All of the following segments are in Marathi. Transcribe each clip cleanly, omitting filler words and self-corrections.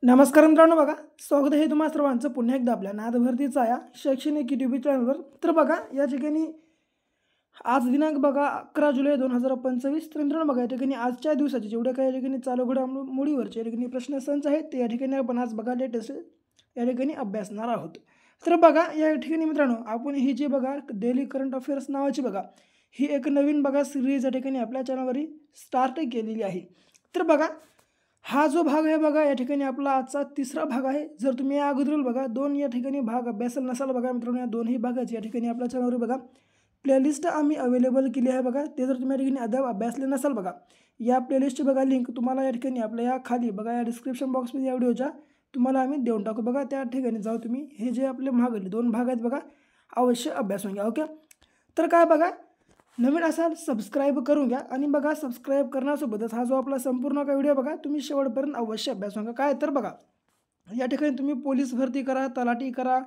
नमस्कार मित्रांनो, बघा स्वागत आहे तुम्हा सर्वांचं पुन्हा एकदा आपल्या नाद भरतीचा या शैक्षणिक यूट्यूब चॅनलवर। तर बघा या ठिकाणी आज दिनांक बघा 11 जुलै 2025। तर मित्रांनो बघा या ठिकाणी आजच्या दिवसाचे जेवढे काही या ठिकाणी चालू घडामोडीवरचे या ठिकाणी प्रश्नसंच आहेत ते या ठिकाणी आपण आज बघा लेटेस्ट या ठिकाणी अभ्यासणार आहोत। तर बघा या ठिकाणी मित्रांनो आपण ही जी बघा डेली करंट अफेअर्स नावाची बघा ही एक नवीन बघा सिरीज या ठिकाणी आपल्या चॅनलवर स्टार्ट केलेली आहे। तर बघा हा जो भाग आहे बघा या ठिकाणी आपला आजचा तिसरा भाग आहे। जर तुम्ही या अगोदर बघा दोन या ठिकाणी भाग अभ्यासाल नसाल बघा मित्रांनो, या दोन्ही भागाची या ठिकाणी आपल्या चॅनलवर बघा प्लेलिस्ट आम्ही अवेलेबल केली आहे बघा। ते जर तुम्ही या ठिकाणी अद्याप अभ्यासले नसाल बघा या प्लेलिस्टची बघा लिंक तुम्हाला या ठिकाणी आपल्या या खाली बघा या डिस्क्रिप्शन बॉक्समध्ये या व्हिडिओच्या तुम्हाला आम्ही देऊन टाकू बघा। त्या ठिकाणी जाऊ तुम्ही हे जे आपले भाग दोन भाग आहेत बघा अवश्य अभ्यासून घ्या। ओके, तर काय बघा नवीन असाल सबस्क्राईब करून घ्या आणि बघा सबस्क्राईब करण्यासोबतच हा जो आपला संपूर्ण का व्हिडिओ बघा तुम्ही शेवटपर्यंत अवश्य अभ्यासून घ्या। काय तर बघा या ठिकाणी तुम्ही पोलीस भरती करा, तलाठी करा,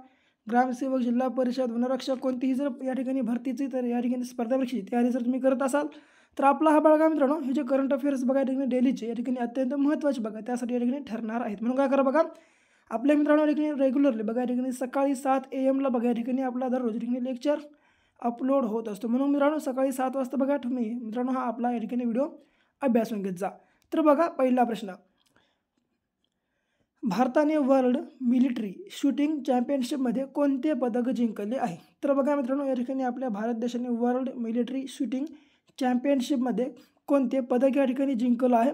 ग्रामसेवक, जिल्हा परिषद, वनरक्षक कोणतीही जर या ठिकाणी भरतीची तर या ठिकाणी स्पर्धा परीक्षेची तयारी जर तुम्ही करत असाल तर आपला हा बघा मित्रांनो हे जे करंट अफेअर्स बघा या ठिकाणी डेलीचे या ठिकाणी अत्यंत महत्त्वाचे बघा त्यासाठी या ठिकाणी ठरणार आहेत। म्हणून काय करा बघा आपल्या मित्रांनो या ठिकाणी रेग्युलरली बघा या ठिकाणी सकाळी 7 AM ला बघा या ठिकाणी आपला दररोज या ठिकाणी लेक्चर अपलोड होत असतो। म्हणून मित्रांनो सकाळी 7 वाजता बघा तुम्ही मित्रांनो हा आपला या ठिकाणी व्हिडिओ अभ्यासून घेत जा। तर बघा पहिला प्रश्न, भारताने वर्ल्ड मिलिटरी शूटिंग चॅम्पियनशिपमध्ये कोणते पदक जिंकले आहे? तर बघा मित्रांनो या ठिकाणी आपल्या भारत देशाने वर्ल्ड मिलिटरी शूटिंग चॅम्पियनशिपमध्ये कोणते पदक या ठिकाणी जिंकलं आहे?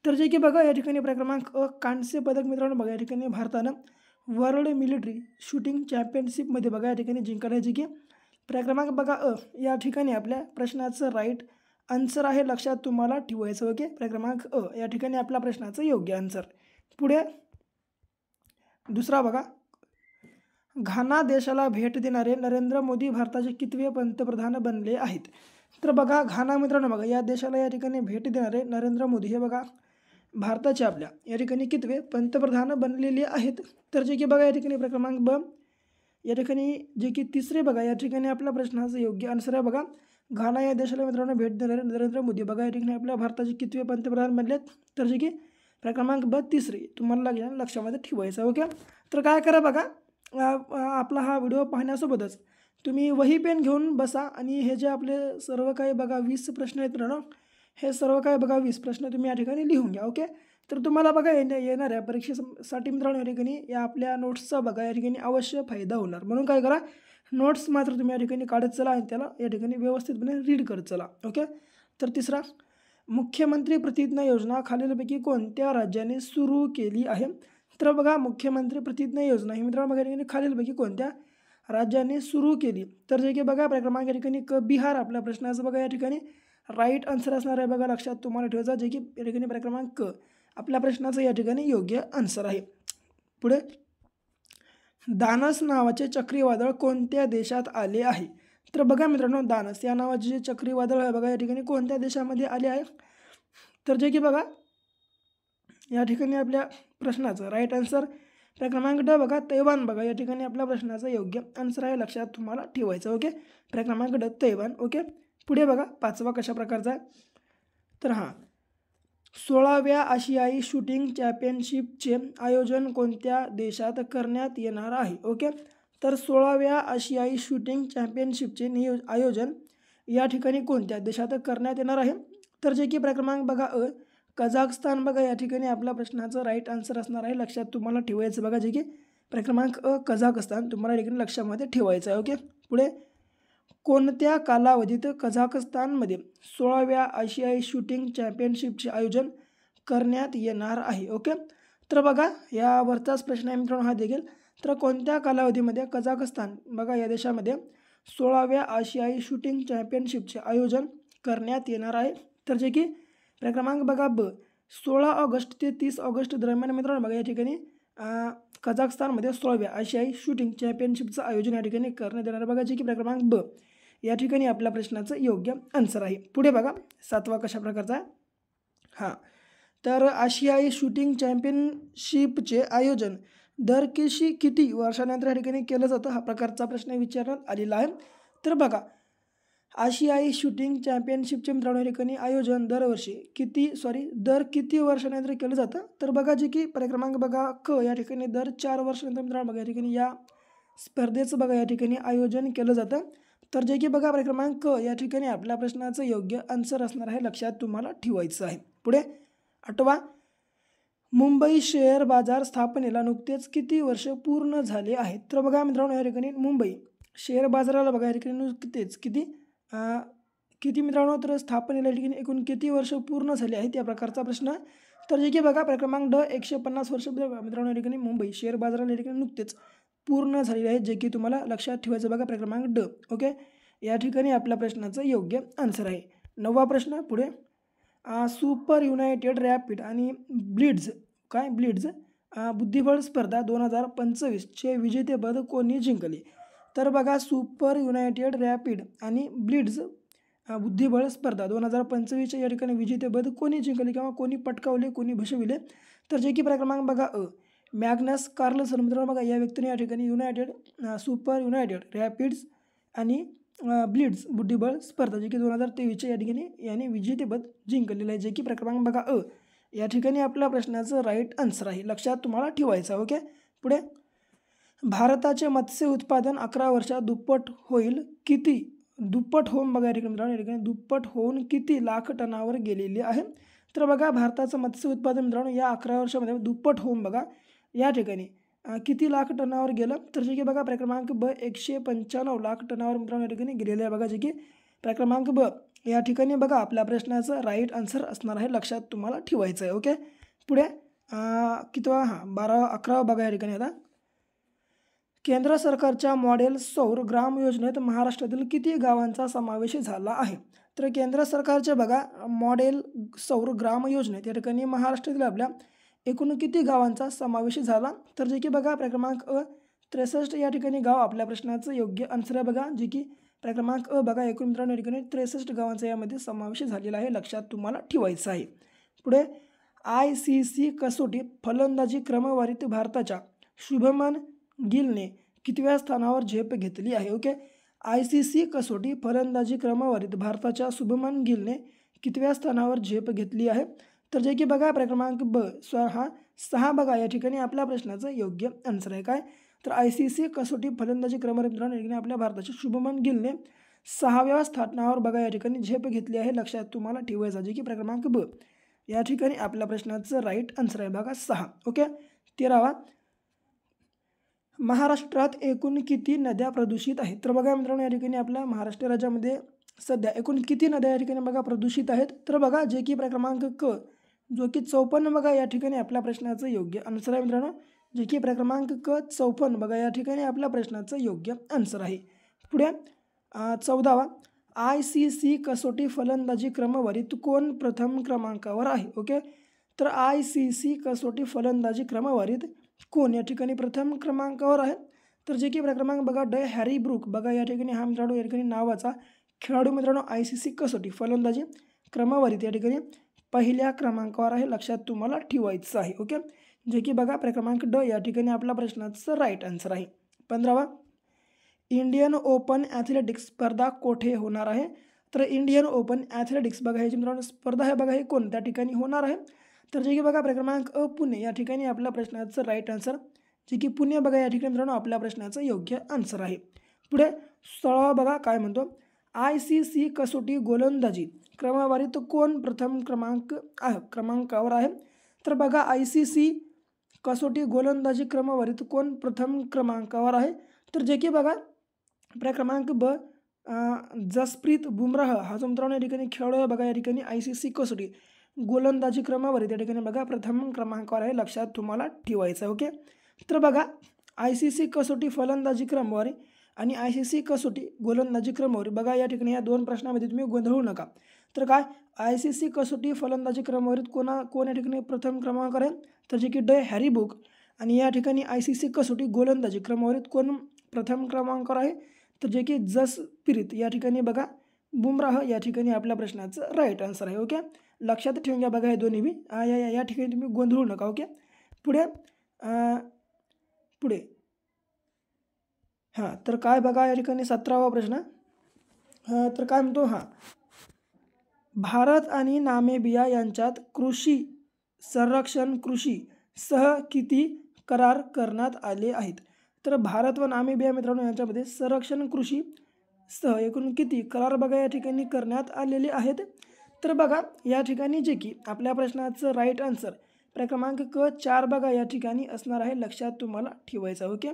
तर जे की बघा या ठिकाणी क्रमांक कांस्य पदक मित्रांनो बघा या ठिकाणी भारतानं वर्ल्ड मिलिटरी शूटिंग चॅम्पियनशिपमध्ये बघा या ठिकाणी जिंकलं आहे। जे की क्रमांक बघा या ठिकाणी आपल्या प्रश्नाचं राईट आन्सर आहे, लक्षात तुम्हाला ठेवायचं। ओके, क्रमांक या ठिकाणी आपल्या प्रश्नाचं योग्य आन्सर। पुढे दुसरा बघा, घाना देशाला भेट देणारे नरेंद्र मोदी भारताचे कितवे पंतप्रधान बनले आहेत? तर बघा घाना मित्रांनो बघा या देशाला या ठिकाणी भेट देणारे नरेंद्र मोदी हे बघा भारताचे आपल्या या ठिकाणी कितवे पंतप्रधान बनलेले आहेत? तर जे की बघा या ठिकाणी क्रमांक ब या ठिकाणी जे की तिसरे बघा या ठिकाणी आपल्या प्रश्नाचं योग्य आन्सर आहे। बघा घाना या देशाला मित्रांनो भेट देणारे नरेंद्र मोदी बघा या ठिकाणी आपल्या भारताचे कितवे पंतप्रधान बनलेत? तर जे की क्रमांक ब तिसरे तुम्हाला लक्षामध्ये ठेवायचं। ओके, तर काय करा बघा आपला हा व्हिडिओ पाहण्यासोबतच तुम्ही वही पेन घेऊन बसा आणि हे जे आपले सर्व काही बघा 20 प्रश्न आहेत मित्रांनो हे सर्व काही बघा 20 प्रश्न तुम्ही या ठिकाणी लिहून घ्या। ओके, तर तुम्हाला बघा येणाऱ्या परीक्षेसाठी मित्रांनो या ठिकाणी या आपल्या नोट्सचा बघा या ठिकाणी अवश्य फायदा होणार। म्हणून काय करा नोट्स मात्र तुम्ही या ठिकाणी काढत चला आणि त्याला या ठिकाणी व्यवस्थितपणे रीड करत चला। ओके, तर तिसरा, मुख्यमंत्री प्रतिज्ञा योजना खालीलपैकी कोणत्या राज्याने सुरू केली आहे? तर बघा मुख्यमंत्री प्रतिज्ञा योजना ही मित्रांनो बघा या ठिकाणी खालीलपैकी कोणत्या राज्याने सुरू केली? तर जे की बघा क्रमांक या ठिकाणी बिहार आपल्या प्रश्नाचं बघा या ठिकाणी राईट आन्सर असणार आहे। बघा लक्षात तुम्हाला ठेवायचा जे की या ठिकाणी क्रमांक आपल्या प्रश्नाचं या ठिकाणी योग्य आन्सर आहे। पुढे, दानस नावाचे चक्रीवादळ कोणत्या देशात आले आहे? तर बघा मित्रांनो दानस या नावाचे जे चक्रीवादळ आहे बघा या ठिकाणी कोणत्या देशामध्ये आले आहे? तर जे की बघा या ठिकाणी आपल्या प्रश्नाचं राईट आन्सर क्रमांक ड बघा तैवान बघा या ठिकाणी आपल्या प्रश्नाचं योग्य आन्सर आहे, लक्षात तुम्हाला ठेवायचं। ओके, क्रमांक ड तैवान। ओके, पुढे बघा पाचवा कशा प्रकारचा आहे? तर हां 16व्या आशियाई शूटिंग चॅम्पियनशिपचे आयोजन कोणत्या देशात करण्यात येणार आहे? ओके, तर 16व्या आशियाई शूटिंग चॅम्पियनशिपचे आयोजन या ठिकाणी कोणत्या देशात करण्यात येणार आहे? तर जे की क्रमांक बघा कझाकस्तान बघा या ठिकाणी आपल्या प्रश्नाचं राईट आन्सर असणार आहे, लक्षात तुम्हाला ठेवायचं। बघा जे की क्रमांक कझाकस्तान तुम्हाला या ठिकाणी लक्षामध्ये ठेवायचं आहे। ओके, पुढे कोणत्या कालावधीत कझाकस्तानमध्ये 16व्या आशियाई शूटिंग चॅम्पियनशिपचे आयोजन करण्यात येणार आहे? ओके, तर बघा यावरचाच प्रश्न आहे मित्रांनो हा देखील। तर कोणत्या कालावधीमध्ये कझाकस्तान बघा या देशामध्ये 16व्या आशियाई शूटिंग चॅम्पियनशिपचे आयोजन करण्यात येणार आहे? तर जे की क्रमांक बघा ब 16 ऑगस्ट ते 30 ऑगस्ट दरम्यान मित्रांनो बघा या ठिकाणी कझाकस्तानमध्ये 16व्या आशियाई शूटिंग चॅम्पियनशिपचं आयोजन या ठिकाणी करण्यात येणार बघा जे की क्रमांक ब या ठिकाणी आपल्या प्रश्नाचं योग्य आन्सर आहे। पुढे बघा सातवा कशा प्रकारचा आहे? हां, तर आशियाई शूटिंग चॅम्पियनशिपचे आयोजन दर किती वर्षानंतर या ठिकाणी केलं जातं हा प्रकारचा प्रश्न विचारण्यात आलेला आहे। तर बघा आशियाई शूटिंग चॅम्पियनशिपचे मित्रांनो या ठिकाणी आयोजन दर किती वर्षानंतर केलं जातं? तर बघा जे की क्रमांक बघा क या ठिकाणी दर 4 वर्षानंतर मित्रांनो बघा या ठिकाणी या स्पर्धेचं बघा या ठिकाणी आयोजन केलं जातं. तर जे की बघा क्रमांक क या ठिकाणी आपल्या प्रश्नाचं योग्य आन्सर असणार आहे, लक्षात तुम्हाला ठेवायचं आहे. पुढे 8वा, मुंबई शेअर बाजार स्थापनेला नुकतेच किती वर्ष पूर्ण झाले आहेत? तर बघा मित्रांनो या ठिकाणी मुंबई शेअर बाजाराला बघा या ठिकाणी नुकतेच किती मित्रांनो तर स्थापनेला या ठिकाणी एकूण किती वर्ष पूर्ण झाले आहेत या प्रकारचा प्रश्न. तर जे की बघा क्रमांक ड 150 वर्ष मित्रांनो या ठिकाणी मुंबई शेअर बाजाराला या ठिकाणी नुकतेच पूर्ण झालेले आहेत, जे की तुम्हाला लक्षात ठेवायचं बघा क्रमांक ड. ओके, या ठिकाणी आपल्या प्रश्नाचं योग्य आन्सर आहे. 9वा प्रश्न पुढे, सुपर युनायटेड रॅपिड आणि ब्लिट्झ बुद्धिबळ स्पर्धा 2025चे विजेतेपद कोणी जिंकले? तर बघा सुपर युनायटेड रॅपिड आणि ब्लिट्झ बुद्धिबळ स्पर्धा 2025च्या या ठिकाणी विजेतेपद कोणी जिंकले किंवा कोणी पटकावले, कोणी भूषविले? तर जे की क्रमांक बघा अ, मॅग्नस कार्लसन मित्रांनो बघा या व्यक्तीने या ठिकाणी सुपर युनायटेड रॅपिड्स आणि ब्लिट्झ बुद्धिबळ स्पर्धा जे की 2023च्या या ठिकाणी याने विजेतेपद जिंकलेलं आहे, जे की क्रमांक बघा अ या ठिकाणी आपल्या प्रश्नाचं राईट आन्सर आहे, लक्षात तुम्हाला ठेवायचं. ओके, पुढे, भारताचे मत्स्य उत्पादन 11 वर्षात दुप्पट होऊन बघा या ठिकाणी दुप्पट होऊन किती लाख टनावर गेलेले आहे? तर बघा भारताचं मत्स्य उत्पादन मित्रांनो या 11 वर्षामध्ये दुप्पट होऊन बघा या ठिकाणी किती लाख टनावर गेलं? तर जे की बघा क्रमांक ब 195 लाख टनावर मित्रांनो या ठिकाणी गेलेलं आहे बघा, जे की क्रमांक ब या ठिकाणी बघा आपल्या प्रश्नाचं राईट आन्सर असणार आहे, लक्षात तुम्हाला ठेवायचं आहे. ओके, पुढे कितवा 11वा बघा या ठिकाणी आता, केंद्र सरकारच्या मॉडेल सौर ग्राम योजनेत महाराष्ट्रातील किती गावांचा समावेश झाला आहे? तर केंद्र सरकारच्या बघा मॉडेल सौर ग्राम योजनेत या ठिकाणी महाराष्ट्रातील आपल्या एकूण किती गावांचा समावेश झाला? तर जे की बघा क्रमांक अ 63 या ठिकाणी गाव आपल्या प्रश्नाचं योग्य आन्सर आहे बघा, जे की क्रमांक अ बघा एकूण मित्रांनो या ठिकाणी 63 गावांचा यामध्ये समावेश झालेला आहे, लक्षात तुम्हाला ठेवायचं आहे. पुढे, ICC कसोटी फलंदाजी क्रमवारीत भारताच्या शुभमन गिलने कितव्या स्थानावर झेप घेतली आहे? ओके, ICC कसोटी फलंदाजी क्रमवारीत भारताच्या शुभमन गिलने कितव्या स्थानावर झेप घेतली आहे? तर जे की बघा क्रमांक ब 6 बघा या ठिकाणी आपल्या प्रश्नाचं योग्य आन्सर आहे. काय? तर ICC कसोटी फलंदाजी क्रमवारीत मित्रांनो आपल्या भारताच्या शुभमन गिलने 6व्या स्थानावर बघा या ठिकाणी झेप घेतली आहे, लक्षात तुम्हाला ठेवायचं, जे की क्रमांक ब या ठिकाणी आपल्या प्रश्नाचं राईट आन्सर आहे बघा 6. ओके, 13वा, महाराष्ट्रात एकूण किती नद्या प्रदूषित आहेत? तर बघा मित्रांनो या ठिकाणी आपल्या महाराष्ट्र राज्यामध्ये सध्या एकूण किती नद्या या ठिकाणी बघा प्रदूषित आहेत? तर बघा जे की क्रमांक क जो की 54 बघा या ठिकाणी आपल्या प्रश्नाचं योग्य आन्सर आहे मित्रांनो, जे की क्रमांक क 54 बघा या ठिकाणी आपल्या प्रश्नाचं योग्य आन्सर आहे. पुढे 14वा, ICC कसोटी फलंदाजी क्रमवारीत कोण प्रथम क्रमांकावर आहे? ओके, तर ICC कसोटी फलंदाजी क्रमवारीत कोण या ठिकाणी प्रथम क्रमांकावर आहे? तर जे की क्रमांक बघा ड हॅरी ब्रूक बघा या ठिकाणी हा मित्रांनो या ठिकाणी नावाचा खेळाडू मित्रांनो ICC कसोटी फलंदाजी क्रमवारीत या ठिकाणी पहिल्या क्रमांकावर आहे, लक्षात तुम्हाला ठेवायचं आहे. ओके, जे की बघा क्रमांक ड या ठिकाणी आपल्या प्रश्नाचं राईट आन्सर आहे. 15वा, इंडियन ओपन ॲथलेटिक्स स्पर्धा कोठे होणार आहे? तर इंडियन ओपन ॲथलेटिक्स बघा ह्याची मित्रांनो स्पर्धा आहे बघा, हे कोणत्या ठिकाणी होणार आहे? तर जे की बघा क्रमांक अ पुणे या ठिकाणी आपल्या प्रश्नाचं राईट आन्सर, जे की पुणे बघा या ठिकाणी मित्रांनो आपल्या प्रश्नाचं योग्य आन्सर आहे. पुढे 16वा बघा काय म्हणतो, ICC कसोटी गोलंदाजी क्रमवारीत कोण प्रथम क्रमांकावर आहे? तर बघा ICC कसोटी गोलंदाजी क्रमवारीत कोण प्रथम क्रमांकावर आहे? तर जे की बघा क्रमांक ब जसप्रीत बुमराह हा जो मित्रांनो या ठिकाणी खेळाडू आहे बघा या ठिकाणी ICC कसोटी गोलंदाजी क्रमवारीत या ठिकाणी बघा प्रथम क्रमांकावर आहे, लक्षात तुम्हाला ठेवायचं. ओके, तर बघा ICC कसोटी फलंदाजी क्रमवारी आणि ICC कसोटी गोलंदाजी क्रमवारी बघा या ठिकाणी या दोन प्रश्नामध्ये तुम्ही गोंधळू नका. तर काय ICC कसोटी फलंदाजी क्रमवारीत कोण या ठिकाणी प्रथम क्रमांकावर आहे? तर जे की ड हॅरी ब्रूक, आणि या ठिकाणी ICC कसोटी गोलंदाजी क्रमवारीत कोण प्रथम क्रमांकावर आहे? तर जे की जसप्रीत या ठिकाणी बघा बुमराह या ठिकाणी आपल्या प्रश्नाचं राईट आन्सर आहे. ओके, लक्षात ठेवून घ्या बघा हे दोन्ही बी या ठिकाणी तुम्ही गोंधळू नका. ओके, पुढे पुढे तर काय बघा या ठिकाणी 17वा प्रश्न, तर काय म्हणतो भारत आणि नामिबिया यांच्यात कृषी संरक्षण कृषी सह किती करार करण्यात आले आहेत? तर भारत व नामिबिया मित्रांनो यांच्यामध्ये संरक्षण कृषी सह एकूण किती करार बघा या ठिकाणी करण्यात आलेले आहेत? तर बघा या ठिकाणी जे की आपल्या प्रश्नाचं राईट आन्सर क्रमांक क 4 बघा या ठिकाणी असणार आहे, लक्षात तुम्हाला ठेवायचं. ओके,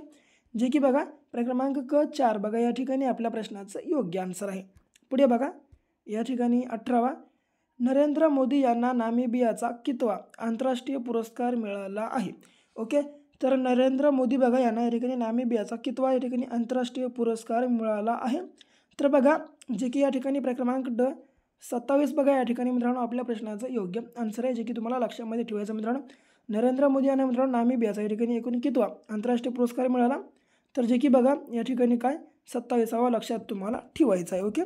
जे की बघा क्रमांक क 4 बघा या ठिकाणी आपल्या प्रश्नाचं योग्य आन्सर आहे. पुढे बघा या ठिकाणी 18वा, नरेंद्र मोदी यांना नामिबियाचा कितवा आंतरराष्ट्रीय पुरस्कार मिळाला आहे? ओके, तर नरेंद्र मोदी बघा यांना या ठिकाणी नामिबियाचा कितवा या ठिकाणी आंतरराष्ट्रीय पुरस्कार मिळाला आहे? तर बघा जे की या ठिकाणी क्रमांक 27 बघा या ठिकाणी मित्रांनो आपल्या प्रश्नाचं योग्य आन्सर आहे, जे की तुम्हाला लक्षामध्ये ठेवायचं मित्रांनो. नरेंद्र मोदी यांना मित्रांनो नामिबियाचा या ठिकाणी एकूण कितवा आंतरराष्ट्रीय पुरस्कार मिळाला? तर जे की बघा या ठिकाणी काय 27वा लक्षात तुम्हाला ठेवायचं आहे. ओके,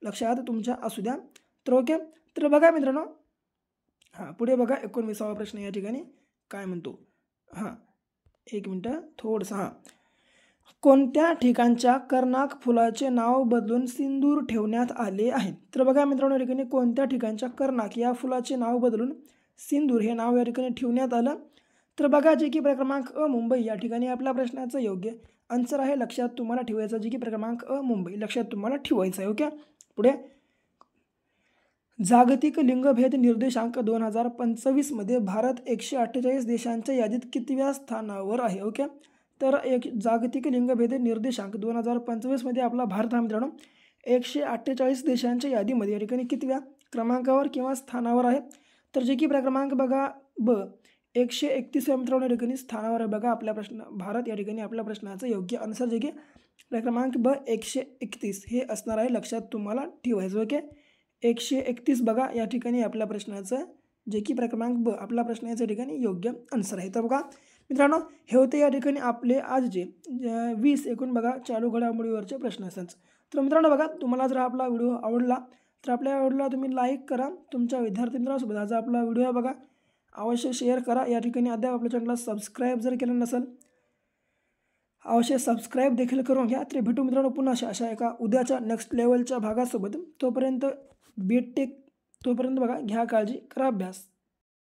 लक्षात तुमच्या असू द्या. तर ओके, तर बघा मित्रांनो पुढे बघा 19वा प्रश्न या ठिकाणी काय म्हणतो. एक मिनटं थोडंसं. कोणत्या ठिकाणच्या कर्नाक फुलाचे नाव बदलून सिंदूर ठेवण्यात आले आहे? तर बघा मित्रांनो या ठिकाणी कोणत्या ठिकाणच्या कर्नाक या फुलाचे नाव बदलून सिंदूर हे नाव या ठिकाणी ठेवण्यात आलं? तर बघा जे की क्रमांक अ मुंबई या ठिकाणी आपल्या प्रश्नाचं योग्य आन्सर आहे, लक्षात तुम्हाला ठेवायचं. जे की क्रमांक अ मुंबई लक्षात तुम्हाला ठेवायचं आहे. ओके, पुढे जागतिक लिंगभेद निर्देशांक 2025 मध्ये भारत 148 देशांच्या यादीत कितव्या स्थानावर आहे? ओके, तर जागतिक लिंगभेद निर्देशांक 2025 मध्ये आपला भारत हा मित्रांनो 148 देशांच्या यादीमध्ये या ठिकाणी कितव्या क्रमांकावर किंवा स्थानावर आहे? तर जे की क्रमांक बघा ब 131 मित्रांनो या ठिकाणी स्थानावर आहे. बघा आपल्या भारत या ठिकाणी आपल्या प्रश्नाचं योग्य आन्सर जे की क्रमांक ब 131 हे असणार आहे, लक्षात तुम्हाला ठेवायचं. ओके, 131 बघा या ठिकाणी आपल्या प्रश्नाचं जे की क्रमांक ब आपला प्रश्न याच्या ठिकाणी योग्य आन्सर आहे. तर बघा मित्रांनो हे होते या ठिकाणी आपले आज जे 20 एकूण बघा चालू घडामोडीवरचे प्रश्न असतात. तर मित्रांनो बघा तुम्हाला जर आपला व्हिडिओ आवडला तर आपल्या व्हिडिओला तुम्ही लाईक करा, तुमच्या विद्यार्थी मित्रांसोबत आज आपला व्हिडिओ बघा अवश्य शेअर करा. या ठिकाणी अद्याप आपल्या चॅनलला सबस्क्राईब जर केलं नसेल अवश्य सबस्क्राईब देखील करून घ्या. तर भेटू मित्रांनो पुन्हा अशा एका उद्याच्या नेक्स्ट लेवलच्या भागासोबत. तोपर्यंत तोपर्यंत बघा घ्या काळजी, करा अभ्यास.